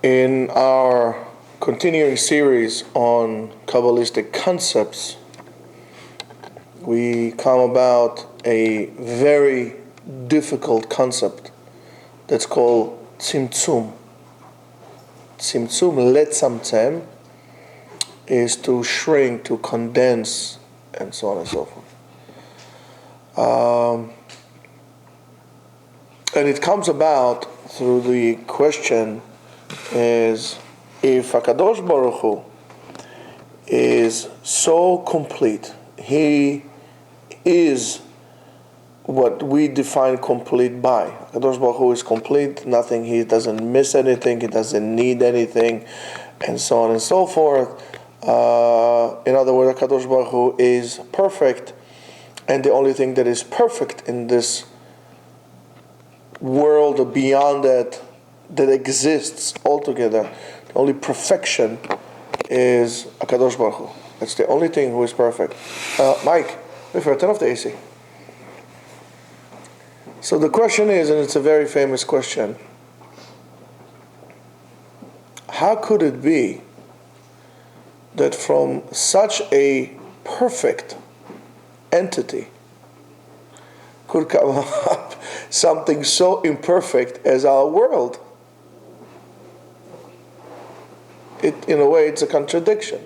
In our continuing series on Kabbalistic concepts, we come about a very difficult concept that's called Tzimtzum. Tzimtzum, letzamtzem, is to shrink, to condense, and so on and so forth. And it comes about through the question is, if HaKadosh Baruch Hu is so complete, He is what we define complete by. HaKadosh Baruch Hu is complete, nothing, He doesn't miss anything, He doesn't need anything, and so on and so forth. In other words, HaKadosh Baruch Hu is perfect, and the only thing that is perfect in this world or beyond that exists altogether, the only perfection is HaKadosh Baruch Hu. That's the only thing who is perfect. Mike, turn off the AC. So the question is, and it's a very famous question, how could it be that from such a perfect entity could come up something so imperfect as our world? In a way, it's a contradiction.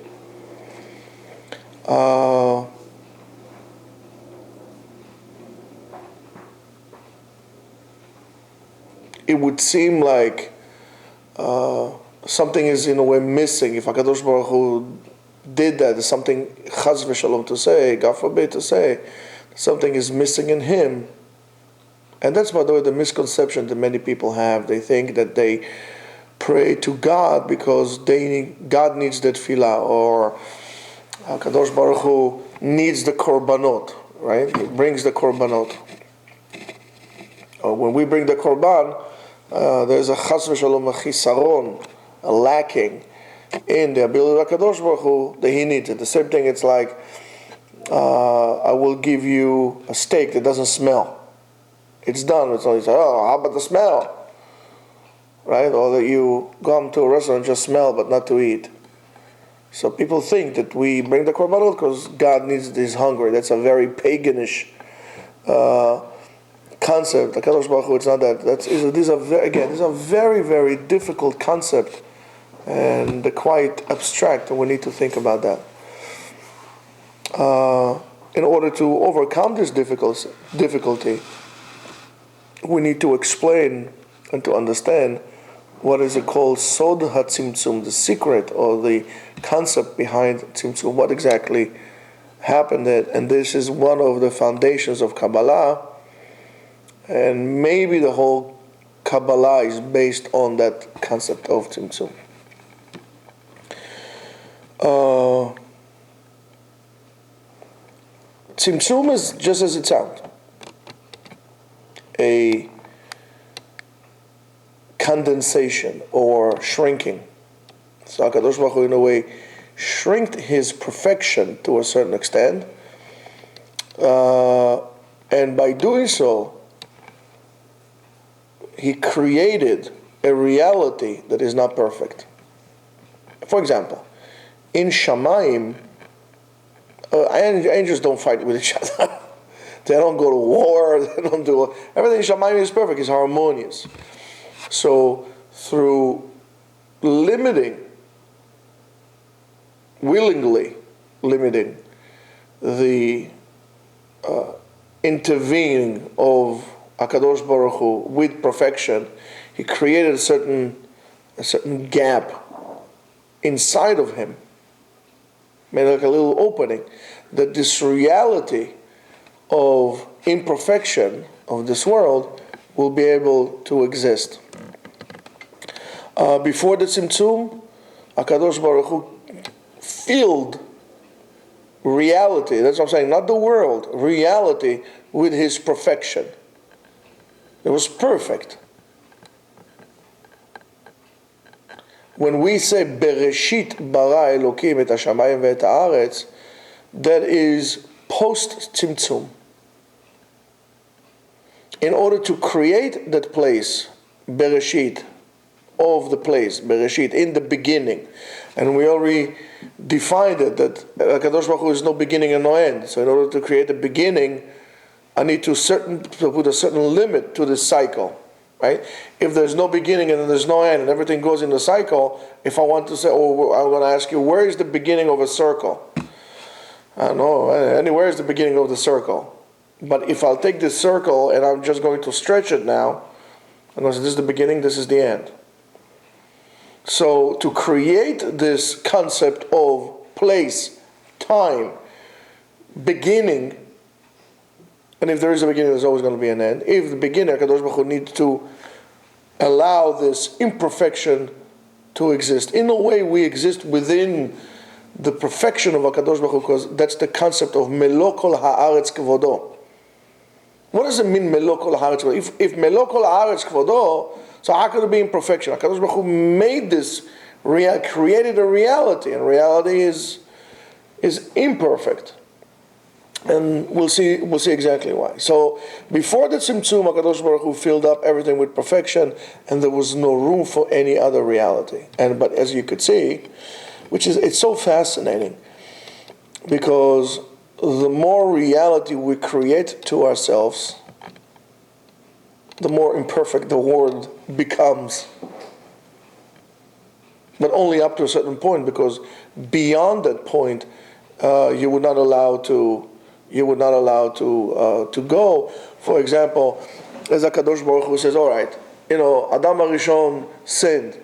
It would seem like something is in a way missing. If HaKadosh Baruch Hu did that, there's something chas v'shalom to say, God forbid to say, something is missing in Him. And that's, by the way, the misconception that many people have. They think that they pray to God because God needs that tefillah, or HaKadosh Baruch Hu needs the korbanot, right? He brings the korbanot. Or when we bring the korban, there's a chas v'shalom, a chisaron, a lacking in the ability of HaKadosh Baruch Hu that He needs it. The same thing, it's like, I will give you a steak that doesn't smell. It's done. It's only say, oh, how about the smell? Right? Or that you come to a restaurant and just smell but not to eat. So people think that we bring the korbanot because God needs this hungry. That's a very paganish concept. The HaKadosh Baruch Hu, it's not that. These are very, very difficult concept, and they're quite abstract, and we need to think about that. In order to overcome this difficulty, we need to explain and to understand what is it called Sod HaTzimtzum, the secret or the concept behind Tzimtzum, what exactly happened there. And this is one of the foundations of Kabbalah, and maybe the whole Kabbalah is based on that concept of Tzimtzum. Tzimtzum is just as it sounds, a condensation or shrinking. So HaKadosh Baruch Hu, in a way, shrinked His perfection to a certain extent, and by doing so, He created a reality that is not perfect. For example, in Shamayim, angels don't fight with each other. They don't go to war. They don't do everything. Shamayim is perfect. It's harmonious. So through willingly limiting the intervening of HaKadosh Baruch Hu with perfection, He created a certain gap inside of Him, made like a little opening, that this reality of imperfection of this world will be able to exist. Before the Tzimtzum, HaKadosh Baruch Hu filled reality, that's what I'm saying, not the world, reality with His perfection. It was perfect. When we say Bereshit bara Elokim et hashamayim ve'et haaretz, that is post-Tzimtzum. In order to create that place, Bereshit, of the place, Bereshit, in the beginning. And we already defined it, that HaKadosh Baruch Hu is no beginning and no end. So in order to create a beginning, I need to put a certain limit to this cycle, right? If there's no beginning and there's no end and everything goes in the cycle, if I want to say, oh, I'm going to ask you, where is the beginning of a circle? I don't know, anywhere is the beginning of the circle. But if I'll take this circle and I'm just going to stretch it now, I'm going to say, this is the beginning, this is the end. So to create this concept of place, time, beginning, and if there is a beginning, there's always going to be an end. If the beginner, Kadosh Baruch Hu, needs to allow this imperfection to exist. In a way, we exist within the perfection of HaKadosh Baruch Hu, because that's the concept of Melo Kol Haaretz Kvodo. What does it mean, Melo Kol Haaretz Kvodo? If Melo Kol Haaretz Kvodo, so how could it be imperfection? HaKadosh Baruch Hu made this, created a reality, and reality is imperfect. And we'll see exactly why. So before the Tzimtzum, HaKadosh Baruch Hu filled up everything with perfection, and there was no room for any other reality. But as you could see, it's so fascinating, because the more reality we create to ourselves, the more imperfect the world becomes. But only up to a certain point, because beyond that point, you would not allow to go. For example, as HaKadosh Baruch Hu says, all right, Adam HaRishon sinned.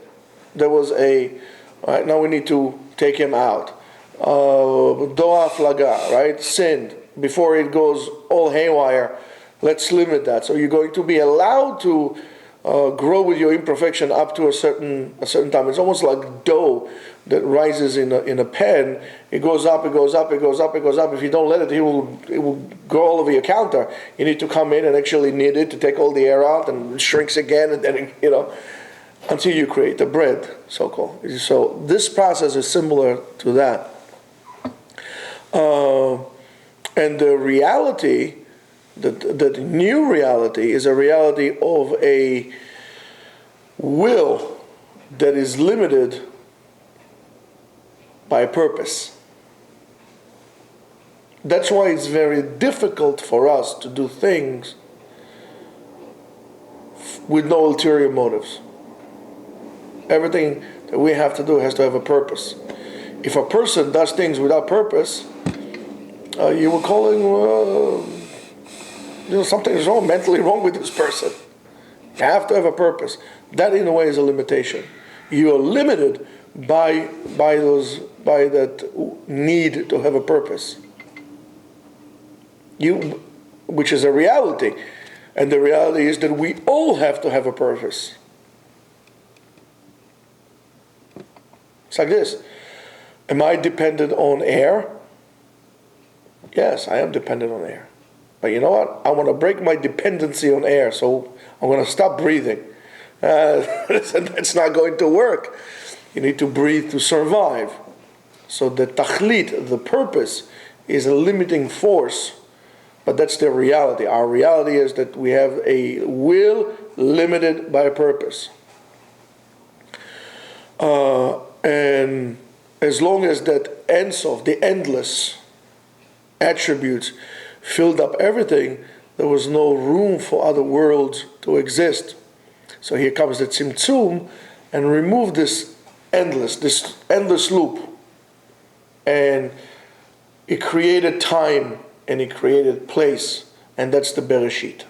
There was all right, now we need to take him out. Doa Flaga, right, sinned. Before it goes all haywire, let's limit that. So you're going to be allowed to grow with your imperfection up to a certain time. It's almost like dough that rises in a pan. It goes up, it goes up, it goes up, it goes up. If you don't let it, it will go all over your counter. You need to come in and actually knead it to take all the air out, and it shrinks again, and then until you create the bread, so-called. So this process is similar to that. And the reality, the new reality, is a reality of a will that is limited by purpose. That's why it's very difficult for us to do things with no ulterior motives. Everything that we have to do has to have a purpose. If a person does things without purpose, you will call him, something is wrong, mentally wrong with this person. You have to have a purpose. That, in a way, is a limitation. You are limited by that need to have a purpose. Which is a reality, and the reality is that we all have to have a purpose. It's like this. Am I dependent on air? Yes, I am dependent on air. But you know what? I want to break my dependency on air, so I'm going to stop breathing. That's not going to work. You need to breathe to survive. So the tachlit, the purpose, is a limiting force. But that's the reality. Our reality is that we have a will limited by a purpose. And as long as that Ein Sof, the endless attributes, filled up everything, there was no room for other worlds to exist. So here comes the Tzimtzum and remove this endless loop. And it created time and it created place, and that's the Bereshit.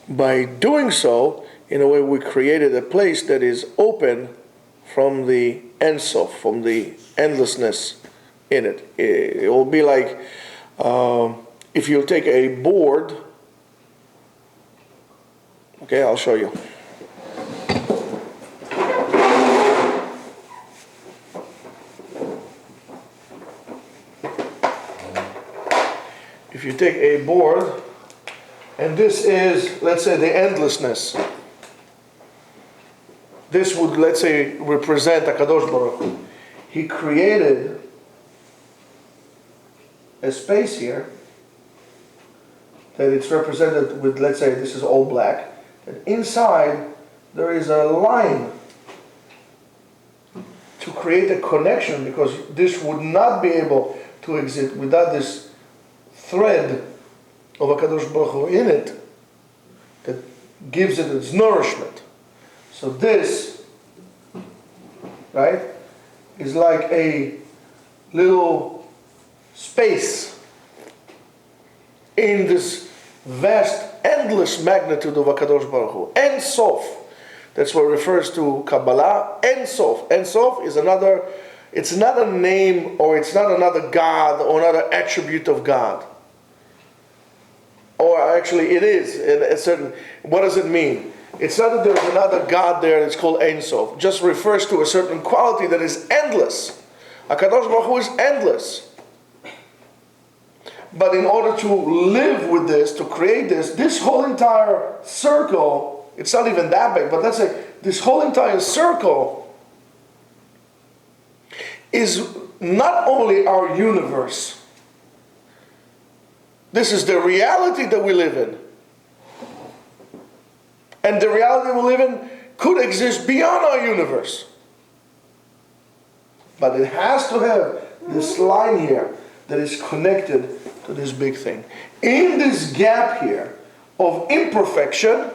By doing so, in a way, we created a place that is open from the Ein Sof, from the endlessness in it. It will be like if you take a board. Okay, I'll show you. If you take a board, and this is, let's say, the endlessness. This would, let's say, represent HaKadosh Baruch Hu. He created a space here that it's represented with, let's say, this is all black. And inside, there is a line to create a connection, because this would not be able to exist without this thread of HaKadosh Baruch Hu in it that gives it its nourishment. So this, right, is like a little space in this vast, endless magnitude of HaKadosh Baruch Hu. Ein Sof. That's what refers to Kabbalah. Ein Sof. Ein Sof is another, it's not a name, or it's not another God or another attribute of God. Or actually it is in a certain, what does it mean? It's not that there's another God there that's called Ein Sof. It just refers to a certain quality that is endless. HaKadosh Baruch Hu is endless. But in order to live with this, to create this whole entire circle, it's not even that big, but let's say this whole entire circle is not only our universe. This is the reality that we live in. And the reality we live in could exist beyond our universe. But it has to have this line here that is connected to this big thing. In this gap here of imperfection,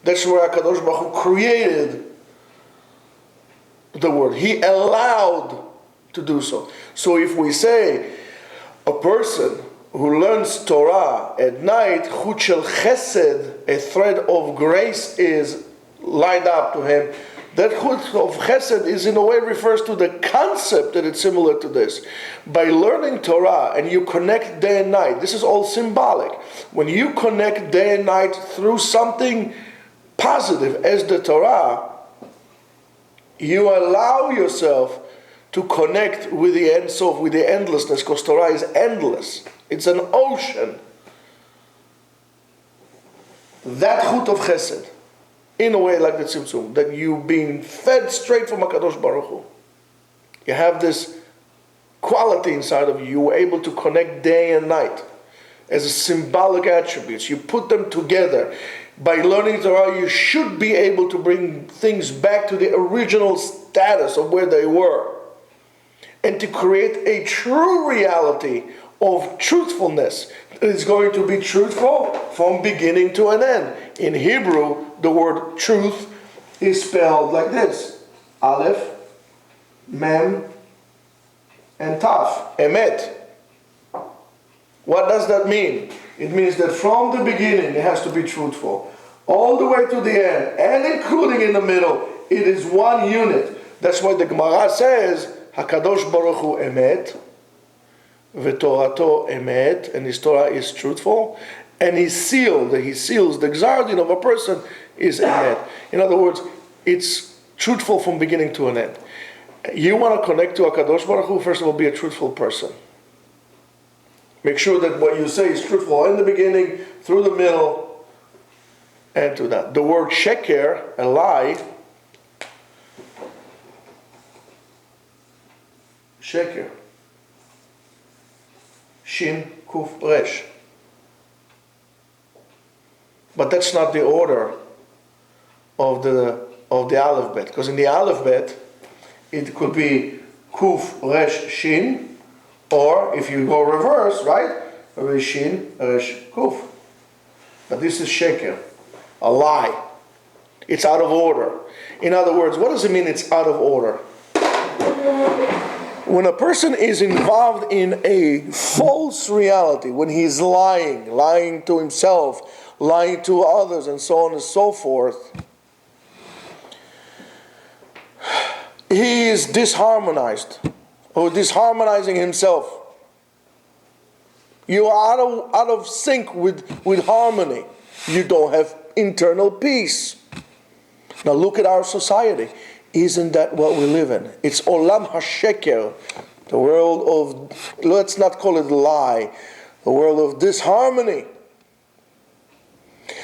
that's where HaKadosh Baruch Hu created the world. He allowed to do so. So if we say a person who learns Torah at night, Chut Shel Chesed, a thread of grace is lined up to him, that Chut of Chesed is in a way refers to the concept that it's similar to this. By learning Torah and you connect day and night, this is all symbolic. When you connect day and night through something positive as the Torah, you allow yourself to connect with the Ein Sof, with the endlessness, because Torah is endless. It's an ocean. That Chut of Chesed, in a way like the Tzimtzum, that you've been fed straight from HaKadosh Baruch Hu. You have this quality inside of you. You were able to connect day and night as symbolic attributes. You put them together. By learning Torah, you should be able to bring things back to the original status of where they were, and to create a true reality of truthfulness. It's going to be truthful from beginning to an end. In Hebrew, the word truth is spelled like this: Aleph, Mem, and Taf. Emet. What does that mean? It means that from the beginning it has to be truthful, all the way to the end, and including in the middle, it is one unit. That's why the Gemara says, HaKadosh Baruch Hu Emet, V'Torato Emet, and his Torah is truthful, and he seals the Gzar Din of a person is Emet. In other words, it's truthful from beginning to an end. You want to connect to HaKadosh Baruch Hu, first of all, be a truthful person. Make sure that what you say is truthful in the beginning, through the middle, and to that. The word sheker, a lie, sheker, shin, kuf, resh. But that's not the order of the alphabet, because in the alphabet it could be kuf, resh, shin. Or if you go reverse, right? Reshin, Resh, Kuf. But this is sheker, a lie. It's out of order. In other words, what does it mean it's out of order? When a person is involved in a false reality, when he's lying to himself, lying to others, and so on and so forth, he is disharmonized. Or disharmonizing himself. You are out of sync with harmony. You don't have internal peace. Now look at our society. Isn't that what we live in? It's Olam HaSheker, the world of, let's not call it lie, the world of disharmony.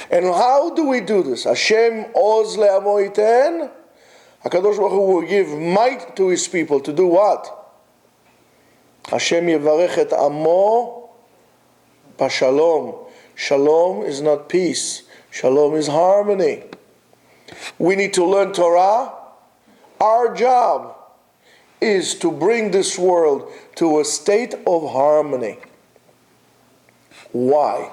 And how do we do this? Hashem oz le'amo yiten. HaKadosh Baruch Hu will give might to his people to do what? Hashem yevarech et amo b'shalom. Shalom is not peace. Shalom is harmony. We need to learn Torah. Our job is to bring this world to a state of harmony. Why?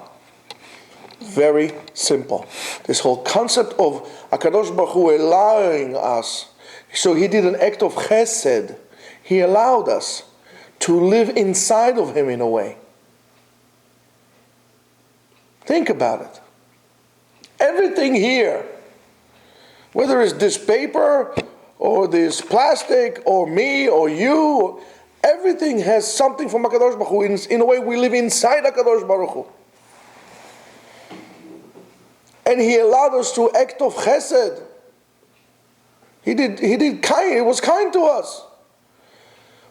Very simple. This whole concept of HaKadosh Baruch Hu allowing us, so He did an act of chesed. He allowed us to live inside of Him in a way. Think about it. Everything here, whether it's this paper or this plastic or me or you, everything has something from HaKadosh Baruch Hu. In a way, we live inside HaKadosh Baruch Hu. And He allowed us to act of chesed. He did kind. He was kind to us.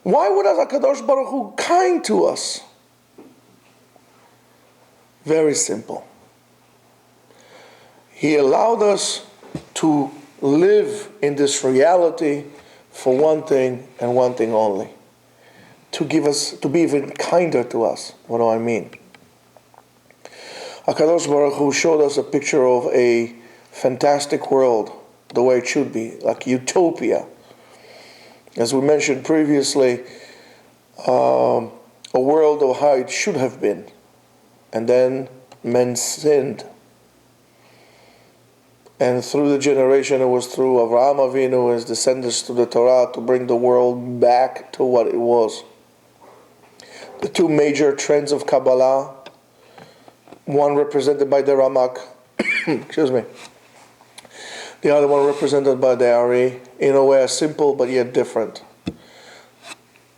Why would HaKadosh Baruch Hu kind to us? Very simple. He allowed us to live in this reality for one thing and one thing only. To be even kinder to us. What do I mean? HaKadosh Baruch Hu showed us a picture of a fantastic world, the way it should be, like utopia. As we mentioned previously, a world of how it should have been. And then men sinned. And through the generation, it was through Avraham Avinu, his descendants to the Torah, to bring the world back to what it was. The two major trends of Kabbalah, one represented by the Ramak, excuse me, the other one represented by the Ari, in a way simple but yet different.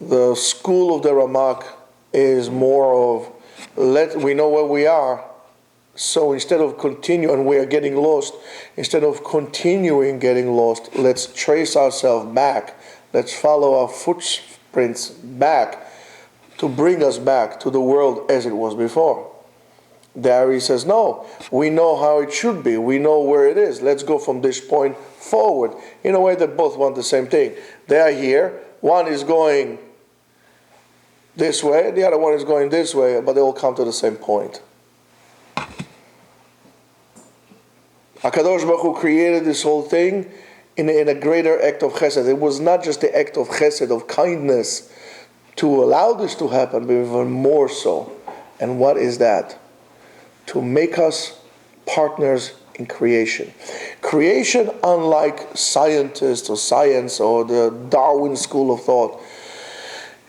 The school of the Ramak is more of, we know where we are, so instead of continuing, we are getting lost, instead of continuing getting lost, let's trace ourselves back, let's follow our footprints back to bring us back to the world as it was before. The Ari says, no, we know how it should be. We know where it is. Let's go from this point forward. In a way, they both want the same thing. They are here. One is going this way. The other one is going this way. But they all come to the same point. HaKadosh Baruch Hu created this whole thing in a greater act of chesed. It was not just the act of chesed, of kindness, to allow this to happen, but even more so. And what is that? To make us partners in creation. Creation, unlike scientists or science or the Darwin school of thought,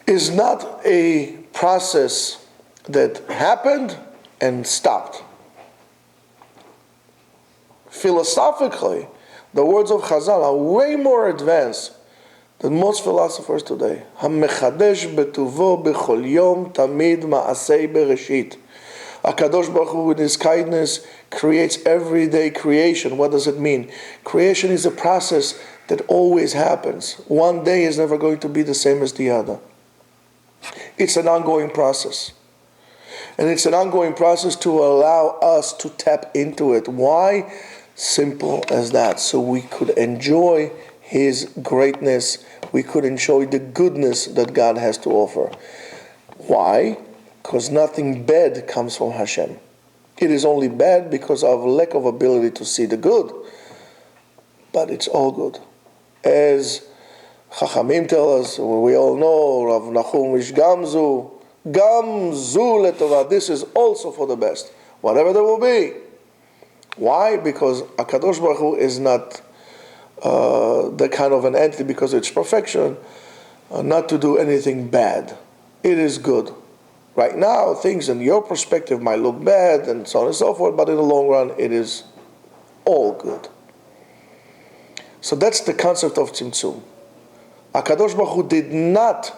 is not a process that happened and stopped. Philosophically, the words of Chazal are way more advanced than most philosophers today. HaMechadesh betuvo b'chol yom tamid ma'asei bereshit. HaKadosh Baruch Hu, with His kindness, creates everyday creation. What does it mean? Creation is a process that always happens. One day is never going to be the same as the other. It's an ongoing process. And it's an ongoing process to allow us to tap into it. Why? Simple as that. So we could enjoy His greatness. We could enjoy the goodness that God has to offer. Why? Because nothing bad comes from Hashem. It is only bad because of lack of ability to see the good. But it's all good. As Chachamim tell us, we all know, Rav Nachum Ish Gamzu Letova, this is also for the best. Whatever there will be. Why? Because HaKadosh Baruch Hu is not the kind of an entity, because it's perfection, not to do anything bad. It is good. Right now, things in your perspective might look bad and so on and so forth, but in the long run, it is all good. So that's the concept of Tzimtzum. HaKadosh Baruch Hu did not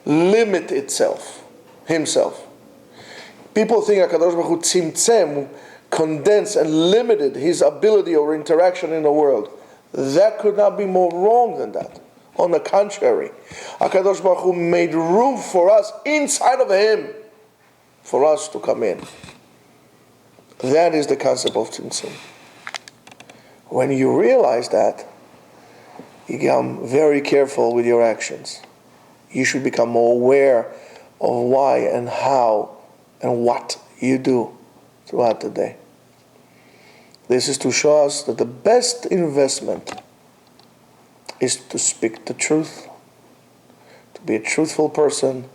limit himself. People think HaKadosh Baruch Hu tzimtzem, condensed and limited his ability or interaction in the world. That could not be more wrong than that. On the contrary, HaKadosh Baruch Hu made room for us inside of Him, for us to come in. That is the concept of Tzimtzum. When you realize that, you become very careful with your actions. You should become more aware of why and how and what you do throughout the day. This is to show us that the best investment is to speak the truth, to be a truthful person,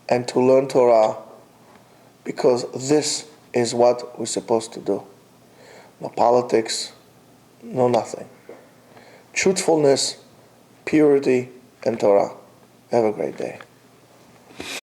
and to learn Torah, because this is what we're supposed to do. No politics, no nothing. Truthfulness, purity, and Torah. Have a great day.